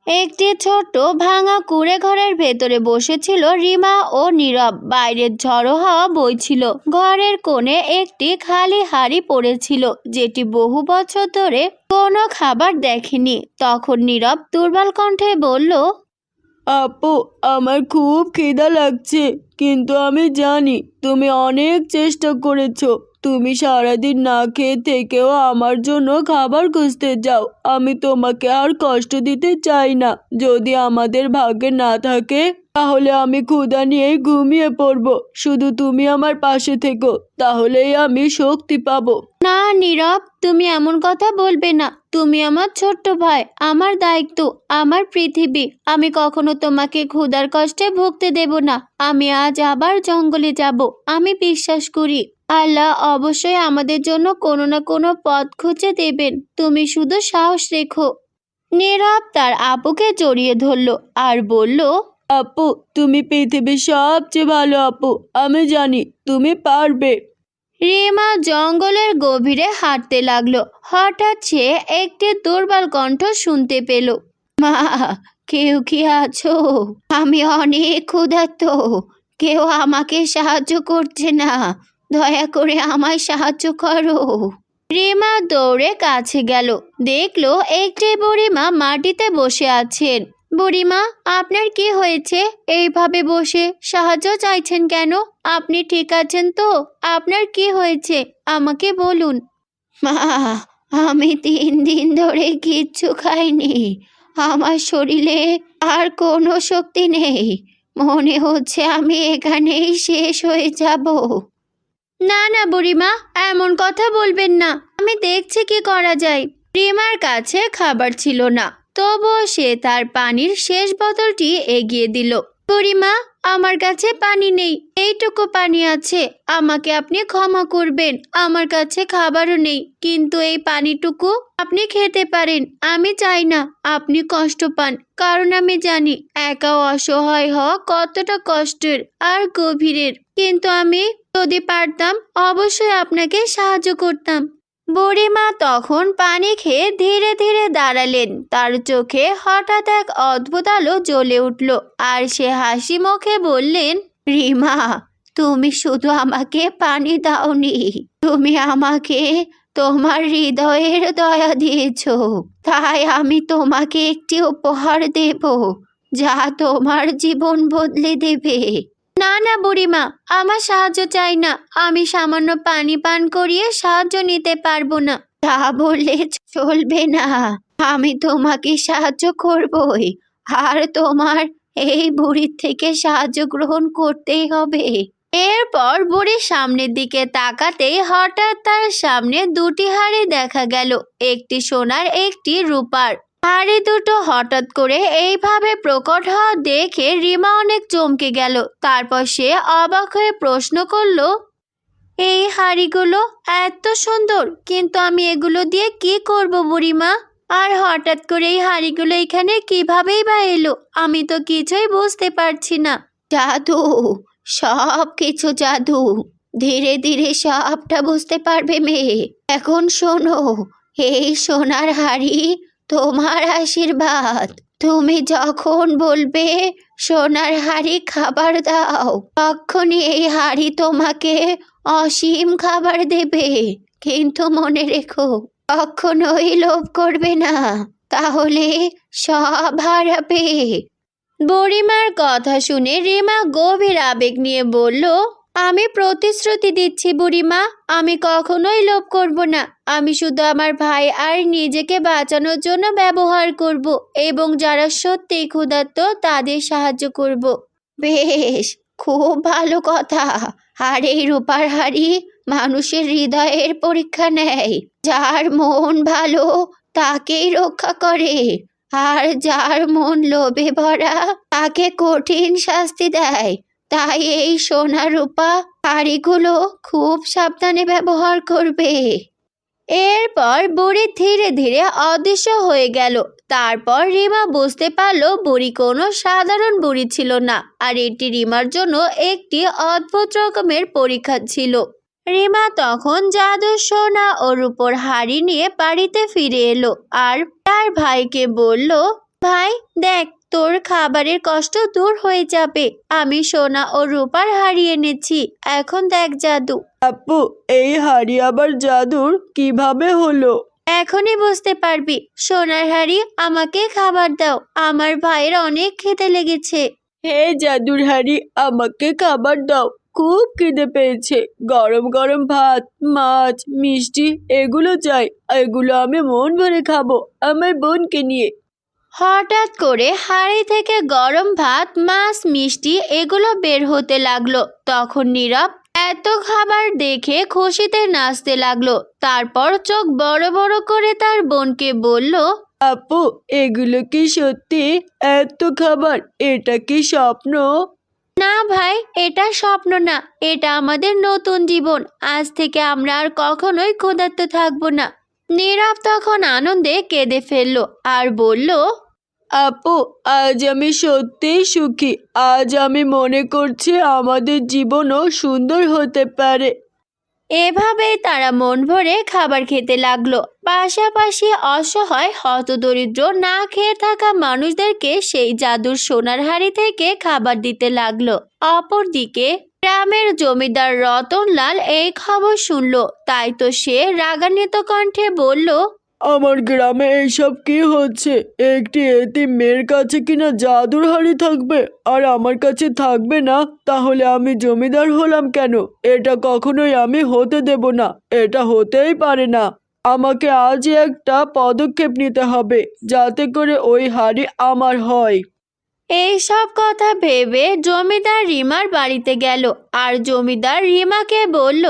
একটি ছোট্ট ভাঙা কুঁড়ে ঘরের ভেতরে বসেছিল রিমা ও নীরব। বাইরের ঝড়ো হাওয়া বইছিল। ঘরের কোণে একটি খালি হাঁড়ি পড়েছিল, যেটি বহু বছর ধরে কোনো খাবার দেখেনি। তখন নীরব দুর্বল কণ্ঠে বলল, আপু, আমার খুব খিদা লাগছে, কিন্তু আমি জানি তুমি অনেক চেষ্টা করেছো। তুমি সারাদিন না খেয়ে থেকেও আমার জন্য খাবার খুঁজতে যাও। আমি তোমাকে আর কষ্ট দিতে চাই না। যদি আমাদের ভাগ্যে না থাকে তাহলে আমি ক্ষুধা নিয়েই ঘুমিয়ে পড়বো। শুধু তুমি আমার পাশে থেকো, তাহলেই আমি শক্তি পাবো। না নীরব, তুমি এমন কথা বলবে না। তুমি আমার ছোট্ট ভাই, আমার দায়িত্ব, আমার পৃথিবী। আমি কখনো তোমাকে ক্ষুধার কষ্টে ভুগতে দেব না। আমি আজ আবার জঙ্গলে যাব। আমি বিশ্বাস করি আল্লাহ অবশ্যই আমাদের জন্য কোনো না কোনো পথ খুঁজে দেবেন। তুমি শুধু সাহস রেখো। নীরব তার আপুকে জড়িয়ে ধরল আর বলল, আপু, তুমি পৃথিবীর সবচেয়ে ভালো আপু। আমি জানি তুমি পারবে। রিমা জঙ্গলের গভীরে হাঁটতে লাগলো। হঠাৎ সে একটি দুর্বল কণ্ঠ শুনতে পেল। মা, কেউ কি আছো? আমি অনেক ক্ষুধার্ত। কেউ আমাকে সাহায্য করছে না। দয়া করে আমায় সাহায্য করো। রিমা দৌড়ে কাছে গেল। দেখলো একটি বুড়িমা মাটিতে বসে আছেন। বুড়িমা, আপনার কি হয়েছে? এইভাবে বসে সাহায্য চাইছেন কেন? আপনি ঠিক আছেন তো? আপনার কি হয়েছে আমাকে বলুন। মা, আমি 3 দিন ধরে কিচ্ছু খাইনি। আমার শরীরে আর কোনো শক্তি নেই। মনে হচ্ছে আমি এখানেই শেষ হয়ে যাব। না না বুড়িমা, এমন কথা বলবেন না। আমি দেখছি কি করা যায়। রিমার কাছে খাবার ছিল না, তবুও সে তার পানির শেষ বোতলটি এগিয়ে দিল। বুড়িমা, আমার কাছে পানি নেই। এইটুকু পানি আছে। আমাকে আপনি ক্ষমা করবেন। আমার কাছে খাবারও নেই, কিন্তু এই পানিটুকু আপনি খেতে পারেন। আমি চাই না আপনি কষ্ট পান, কারণ আমি জানি একা অসহায় হওয়া কতটা কষ্টের আর গভীরের। কিন্তু আমি যদি পারতাম অবশ্যই আপনাকে সাহায্য করতাম। বুড়িমা তখন পানি খেয়ে ধীরে ধীরে দাঁড়ালেন। তার চোখে হঠাৎ এক অদ্ভুত আলো জ্বলে উঠল আর সে হাসি মুখে বললেন, রিমা, তুমি শুধু আমাকে পানি দাওনি, তুমি আমাকে তোমার হৃদয়ের দয়া দিয়েছো। তাই আমি তোমাকে একটি উপহার দেব, যা তোমার জীবন বদলে দেবে। না না বুড়িমা, আমার সাহায্য চাই না। আমি সামান্য পানি পান করিয়ে সাহায্য নিতে পারবো না। তা বললে চলবে না। আমি তোমাকে সাহায্য করবই, আর তোমার এই বুড়ির থেকে সাহায্য গ্রহণ করতেই হবে। এরপর বুড়ি সামনের দিকে তাকাতেই হঠাৎ তার সামনে দুটি হাঁড়ি দেখা গেল, একটি সোনার, একটি রূপার। হাঁড়ি দুটো হঠাৎ করে এইভাবে প্রকট হওয়া দেখে রিমা অনেক চমকে গেল। তারপর সে অবাক হয়ে প্রশ্ন করলো, এই হাঁড়িগুলো এত সুন্দর, কিন্তু আমি এগুলো দিয়ে কি করব বুড়িমা? আর হঠাৎ করে এই হাঁড়িগুলো এখানে কিভাবেই বা এলো? আমি তো কিছুই বুঝতে পারছি না। জাদু, সব কিছু জাদু। ধীরে ধীরে সবটা বুঝতে পারবে মেয়ে। এখন শোনো, এই সোনার হাঁড়ি তোমার আশীর্বাদ। তুমি যখন বলবে সোনার হাঁড়ি খাবার দাও, তখনই এই হাঁড়ি তোমাকে অসীম খাবার দেবে। কিন্তু মনে রেখো, কখনোই লোভ করবে না, তাহলে সব হারাবে। বুড়িমার কথা শুনে রিমা গভীর আবেগ নিয়ে বলল, আমি প্রতিশ্রুতি দিচ্ছি বুড়িমা, আমি কখনোই লোভ করব না। আমি শুধু আমার ভাই আর নিজেকে বাঁচানোর জন্য ব্যবহার করব, এবং যারা সত্যিই ক্ষুধার্ত তাদের সাহায্য করব। বেশ, খুব ভালো কথা। আর এই রূপার হাড়ি মানুষের হৃদয়ের পরীক্ষা নেয়। যার মন ভালো তাকেই রক্ষা করে, আর যার মন লোভে ভরা তাকে কঠিন শাস্তি দেয়। তাই এই সোনা রূপা হাঁড়িগুলো খুব সাবধানে ব্যবহার করবে। এরপর বুড়ি ধীরে ধীরে অদৃশ্য হয়ে গেল। তারপর রিমা বুঝতে পারল বুড়ি কোনো সাধারণ বুড়ি ছিল না, আর এটি রিমার জন্য একটি অদ্ভুত রকমের পরীক্ষা ছিল। রিমা তখন জাদুর সোনা ও রূপোর হাঁড়ি নিয়ে বাড়িতে ফিরে এলো আর তার ভাইকে বলল, ভাই দেখ, তোর খাবারের কষ্ট দূর হয়ে যাবে। আমি সোনা ও রূপার হাড়ি এনেছি, এখন দেখ জাদু। আপু, এই হাড়ি আবার জাদুর কিভাবে হলো? এখনই বুঝতে পারবি। সোনার হাড়ি, আমাকে খাবার দাও, আমার ভাইয়ের অনেক খিদে লেগেছে। হে জাদুর হাড়ি, আমাকে খাবার দাও, খুব খিদে পেয়েছে। গরম গরম ভাত, মাছ, মিষ্টি এগুলো চাই। এগুলো আমি মন ভরে খাবো আমার বোনকে নিয়ে। হঠাৎ করে হাঁড়ি থেকে গরম ভাত, মাছ, মিষ্টি এগুলো বের হতে লাগলো। তখন নীরব এত খাবার দেখে খুশিতে নাচতে লাগলো। তারপর চোখ বড় বড় করে তার বোনকে বলল, আপু, এগুলো কি সত্যি? এত খাবার, এটা কি স্বপ্ন? না ভাই, এটা স্বপ্ন না, এটা আমাদের নতুন জীবন। আজ থেকে আমরা আর কখনোই ক্ষুধার্ত থাকবো না। নীরব তখন আনন্দে কেঁদে ফেললো আর বলল, আপু, আজ আমি সত্যিই সুখী। আজ আমি মনে করছি আমাদের জীবনও সুন্দর হতে পারে। এভাবেই তারা মন ভরে খাবার খেতে লাগলো। পাশাপাশি অসহায় হতদরিদ্র না খেয়ে থাকা মানুষদেরকে সেই জাদুর সোনার হাড়ি থেকে খাবার দিতে লাগলো। অপরদিকে গ্রামের জমিদার রতনলাল এই খবর শুনলো, তাই তো সে রাগান্বিত কণ্ঠে বলল, আমার গ্রামে এইসব কি হচ্ছে? একটি এতিম মেয়ের কাছে কিনা জাদুর হাড়ি থাকবে আর আমার কাছে থাকবে না? তাহলে আমি জমিদার হলাম কেন? এটা কখনোই আমি হতে দেব না। এটা হতেই পারে না। আমাকে আজই একটা পদক্ষেপ নিতে হবে, যাতে করে ওই হাড়ি আমার হয়। এই সব কথা ভেবে জমিদার রিমার বাড়িতে গেল আর জমিদার রিমাকে বলল,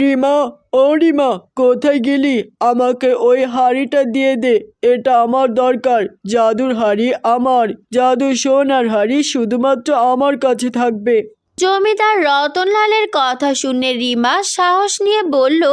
রিমা, ও রিমা, কোথায় গেলি? আমাকে ওই হাড়িটা দিয়ে দে। এটা আমার দরকার। জাদুর হাড়ি আমার। জাদুর সোনার হাড়ি শুধুমাত্র আমার কাছে থাকবে। জমিদার রতনলালের কথা শুনে রিমা সাহস নিয়ে বলল,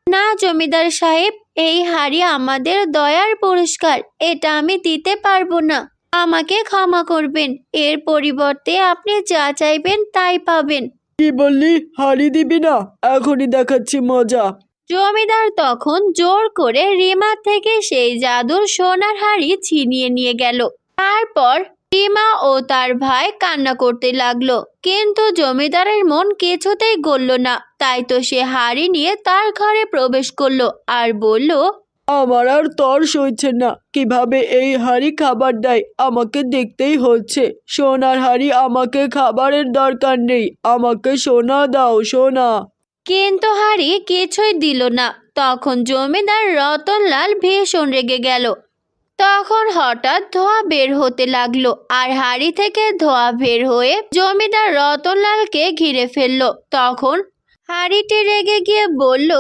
না জমিদার সাহেব, এই হাড়ি আমাদের দয়ার পুরস্কার, এটা আমি দিতে পারবো না। আমাকে ক্ষমা করবেন, এর পরিবর্তে আপনি যা চাইবেন তাই পাবেন। কি বললি? হাড়ি দিবি না? এখনই দেখাচ্ছি মজা। জমিদার তখন জোর করে রিমা থেকে সেই জাদুর সোনার হাড়ি ছিনিয়ে নিয়ে গেল। তারপর রিমা ও তার ভাই কান্না করতে লাগলো, কিন্তু জমিদারের মন কিছুতেই গলল না। তাই তো সে হাড়ি নিয়ে তার ঘরে প্রবেশ করলো আর বলল, আমার আর তর সইছে না। কিভাবে এই হাড়ি খাবার দেয় আমাকে দেখতেই হচ্ছে। সোনার হাড়ি আমাকে, খাবারের দরকার নেই। আমাকে সোনা দাও, সোনা। কিন্তু হাড়ি কিছুই দিল না। তখন জমিদার রতনলাল ভীষণ রেগে গেল। তখন হঠাৎ ধোঁয়া বের হতে লাগলো আর হাড়ি থেকে ধোঁয়া বের হয়ে জমিদার রতনলালকে ঘিরে ফেললো। তখন হাড়িটি রেগে গিয়ে বলল,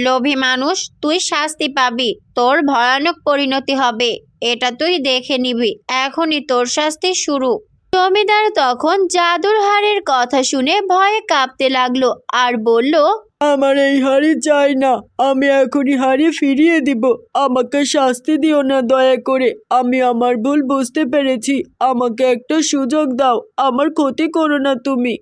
লোভী মানুষ, তুই শাস্তি পাবি। তোর ভয়ানক পরিণতি হবে, এটা তুই দেখে নিবি। এখনই তোর শাস্তি শুরু। জমিদার তখন জাদুর হাড়ির কথা শুনে ভয়ে কাঁপতে লাগলো আর বলল, আমার এই হাড়ি চাই না। আমি এখনই হাড়ি ফিরিয়ে দিব। আমাকে শাস্তি দিও না দয়া করে। আমি আমার ভুল বুঝতে পেরেছি। আমাকে একটা সুযোগ দাও। আমার ক্ষতি করো না তুমি।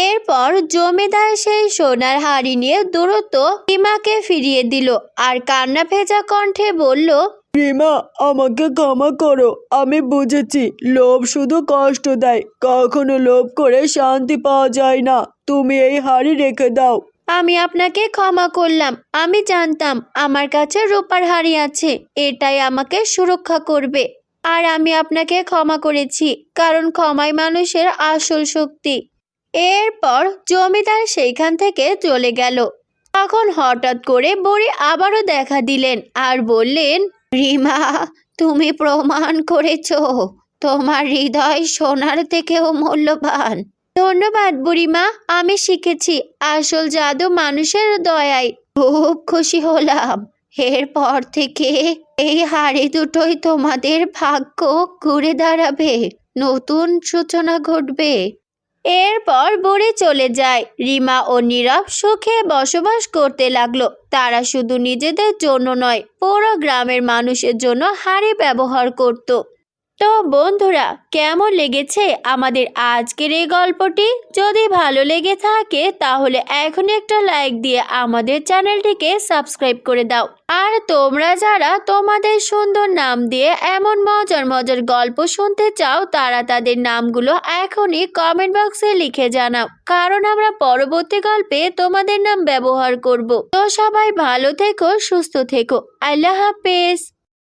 এরপর জমিদার সেই সোনার হাড়ি নিয়ে দ্রুত রিমাকে ফিরিয়ে দিল আর কান্না ভেজা কণ্ঠে বলল, রিমা, আমাকে ক্ষমা করো। আমি বুঝেছি লোভ শুধু কষ্ট দেয়। কখনো লোভ করে শান্তি পাওয়া যায় না। তুমি এই হাড়ি রেখে দাও। আমি আপনাকে ক্ষমা করলাম। আমি জানতাম আমার কাছে রূপার হাড়ি আছে, এটাই আমাকে সুরক্ষা করবে। আর আমি আপনাকে ক্ষমা করেছি, কারণ ক্ষমাই মানুষের আসল শক্তি। এরপর জমিদার সেইখান থেকে চলে গেল। তখন হঠাৎ করে বুড়ি আবারও দেখা দিলেন আর বললেন, রিমা, তুমি প্রমাণ করেছো তোমার হৃদয় সোনার থেকেও মূল্যবান। ধন্যবাদ বুড়িমা, আমি শিখেছি আসল জাদু মানুষের দয়ায়। খুব খুশি হলাম। এরপর থেকে এই হাড়ি দুটোই তোমাদের ভাগ্য ঘুরে দাঁড়াবে, নতুন সূচনা ঘটবে। এরপর বুড়ি চলে যায়। রিমা ও নীরব সুখে বসবাস করতে লাগলো। তারা শুধু নিজেদের জন্য নয়, পুরো গ্রামের মানুষের জন্য হাড়ি ব্যবহার করত। তো বন্ধুরা, কেমন লেগেছে আমাদের আজকের এই গল্পটি? যদি ভালো লেগে থাকে তাহলে এখন একটা লাইক দিয়ে আমাদের চ্যানেলটিকে সাবস্ক্রাইব করে দাও। আর তোমরা যারা তোমাদের সুন্দর নাম দিয়ে এমন মজার মজার গল্প শুনতে চাও তারা তাদের নামগুলো এখনই কমেন্ট বক্সে লিখে জানাও, কারণ আমরা পরবর্তী গল্পে তোমাদের নাম ব্যবহার করব। তো সবাই ভালো থেকো, সুস্থ থেকো। আল্লাহ হাফেজ।